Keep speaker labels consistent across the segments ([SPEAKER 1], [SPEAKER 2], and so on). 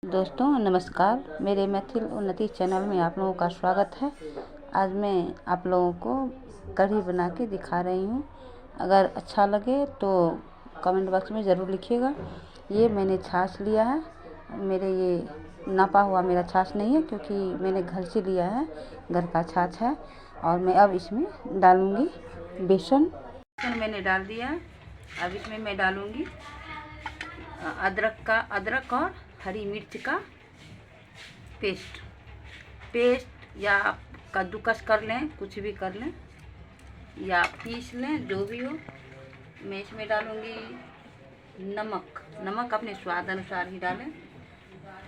[SPEAKER 1] दोस्तों नमस्कार, मेरे मैथिल उन्नति चैनल में आप लोगों का स्वागत है। आज मैं आप लोगों को कढ़ी बना के दिखा रही हूँ। अगर अच्छा लगे तो कमेंट बॉक्स में ज़रूर लिखिएगा। ये मैंने छाछ लिया है, मेरे ये नापा हुआ मेरा छाछ नहीं है क्योंकि मैंने घर से लिया है, घर का छाछ है। और मैं अब इसमें डालूँगी बेसन मैंने डाल दिया है। अब इसमें मैं डालूँगी अदरक और हरी मिर्च का पेस्ट या आप कद्दूकस कर लें, कुछ भी कर लें या पीस लें, जो भी हो। मैं इसमें डालूँगी नमक अपने स्वाद अनुसार ही डालें।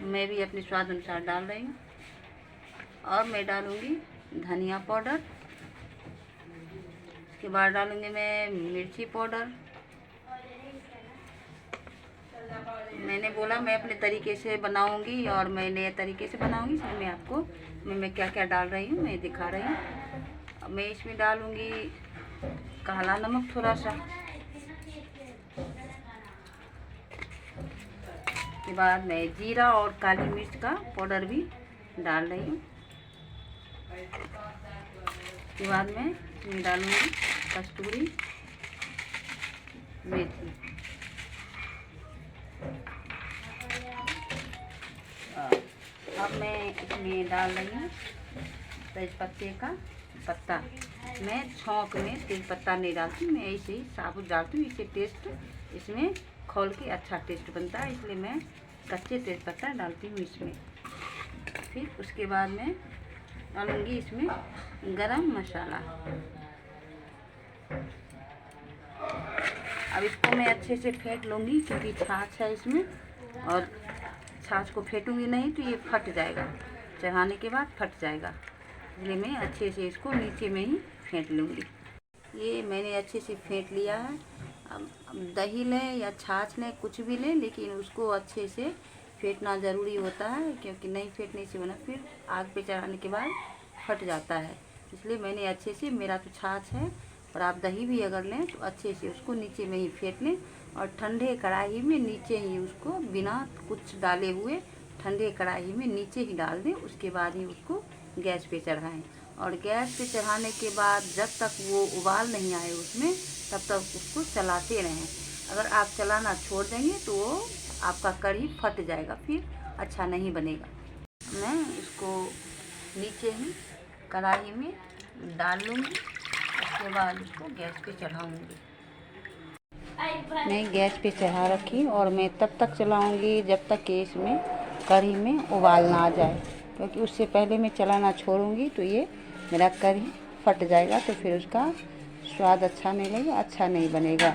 [SPEAKER 1] मैं भी अपने स्वाद अनुसार डाल रही हूँ। और मैं डालूँगी धनिया पाउडर, उसके बाद डालूँगी मैं मिर्ची पाउडर। मैंने बोला मैं अपने तरीके से बनाऊंगी और मैं नए तरीके से बनाऊंगी, इसलिए मैं आपको मैं क्या क्या डाल रही हूँ मैं दिखा रही हूँ। मैं इसमें डालूंगी काला नमक थोड़ा सा, के बाद मैं जीरा और काली मिर्च का पाउडर भी डाल रही हूँ। के बाद मैं इसमें डालूंगी कस्तूरी मेथी। अब मैं इसमें डाल रही हूँ तेजपत्ते का पत्ता। मैं छौंक में तेजपत्ता नहीं डालती, मैं ऐसे ही साबुत डालती हूँ। इससे टेस्ट इसमें खोल के अच्छा टेस्ट बनता है, इसलिए मैं कच्चे तेजपत्ता डालती हूँ इसमें। फिर उसके बाद मैं डालूँगी इसमें गरम मसाला। अब इसको मैं अच्छे से फेंट लूँगी क्योंकि छाछ है इसमें, और छाछ को फेंटूँगी नहीं तो ये फट जाएगा, चढ़ाने के बाद फट जाएगा। इसलिए मैं अच्छे से इसको नीचे में ही फेंट लूँगी। ये मैंने अच्छे से फेंट लिया है। अब दही लें या छाछ लें, कुछ भी लें, लेकिन उसको अच्छे से फेंटना ज़रूरी होता है क्योंकि नहीं फेंटने से बना फिर आग पे चढ़ाने के बाद फट जाता है। इसलिए मैंने अच्छे से, मेरा तो छाछ है और आप दही भी अगर लें तो अच्छे से उसको नीचे में ही फेंट लें और ठंडे कढ़ाई में नीचे ही उसको बिना कुछ डाले हुए ठंडे कढ़ाई में नीचे ही डाल दें। उसके बाद ही उसको गैस पे चढ़ाएं और गैस पे चढ़ाने के बाद जब तक वो उबाल नहीं आए उसमें, तब तक उसको चलाते रहें। अगर आप चलाना छोड़ देंगे तो वो आपका कढ़ी फट जाएगा, फिर अच्छा नहीं बनेगा। मैं इसको नीचे ही कढ़ाई में डाल लूँगी, उसके बाद उसको गैस पे चढ़ाऊँगी। मैं गैस पे चढ़ा रखी और मैं तब तक चलाऊँगी जब तक कि इसमें कढ़ी में उबाल ना आ जाए, क्योंकि उससे पहले मैं चलाना छोड़ूंगी तो ये मेरा कढ़ी फट जाएगा, तो फिर उसका स्वाद अच्छा नहीं लगेगा, अच्छा नहीं बनेगा।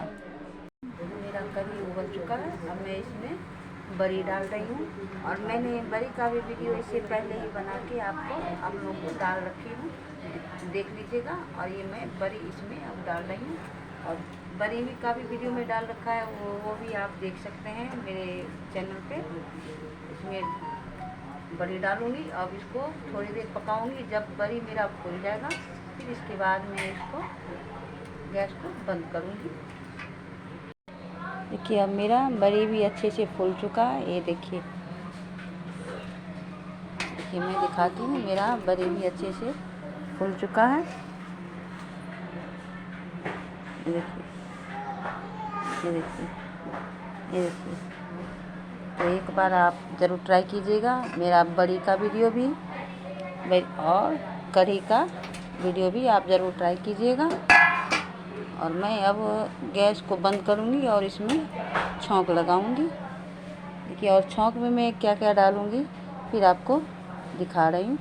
[SPEAKER 1] मेरा कढ़ी उबल चुका है। अब मैं इसमें बड़ी डाल रही हूँ और मैंने बड़ी का भी वीडियो इससे पहले ही बना के आपको आप लोगों को डाल रखी हूँ, देख लीजिएगा। और ये मैं बड़ी इसमें अब डाल रही हूँ और बड़ी भी का भी वीडियो में डाल रखा है, वो भी आप देख सकते हैं मेरे चैनल पे। इसमें बड़ी डालूँगी। अब इसको थोड़ी देर पकाऊँगी। जब बड़ी मेरा फूल जाएगा फिर इसके बाद मैं इसको गैस को बंद करूँगी। देखिए अब मेरा बड़ी भी अच्छे से फूल चुका है। ये देखिए मैं दिखाती हूँ, मेरा बड़ी भी अच्छे से फूल चुका है। ये देखिए, ये देखिए, ये देखिए। तो एक बार आप ज़रूर ट्राई कीजिएगा। मेरा बड़ी का वीडियो भी और कढ़ी का वीडियो भी आप ज़रूर ट्राई कीजिएगा। और मैं अब गैस को बंद करूँगी और इसमें छौंक लगाऊँगी। देखिए, और छौंक में मैं क्या क्या डालूँगी फिर आपको दिखा रही हूँ।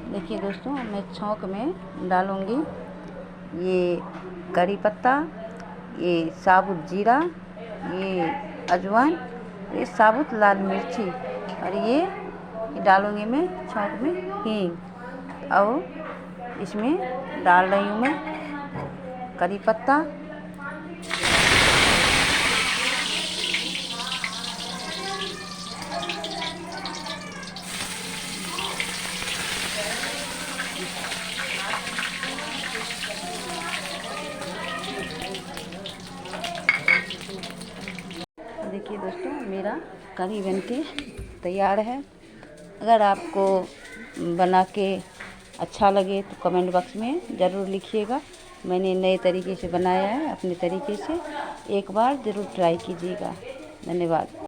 [SPEAKER 1] देखिए दोस्तों, मैं छौंक में डालूँगी ये करी पत्ता, ये साबुत जीरा, ये अजवाइन, ये साबुत लाल मिर्ची, और ये डालूँगी मैं छौंक में हींग। और इसमें डाल रही हूँ मैं करी पत्ता, देखिए दोस्तों, मेरा मेरा कढ़ी बनके तैयार है। अगर आपको बना के अच्छा लगे तो कमेंट बॉक्स में ज़रूर लिखिएगा। मैंने नए तरीके से बनाया है, अपने तरीके से। एक बार ज़रूर ट्राई कीजिएगा। धन्यवाद।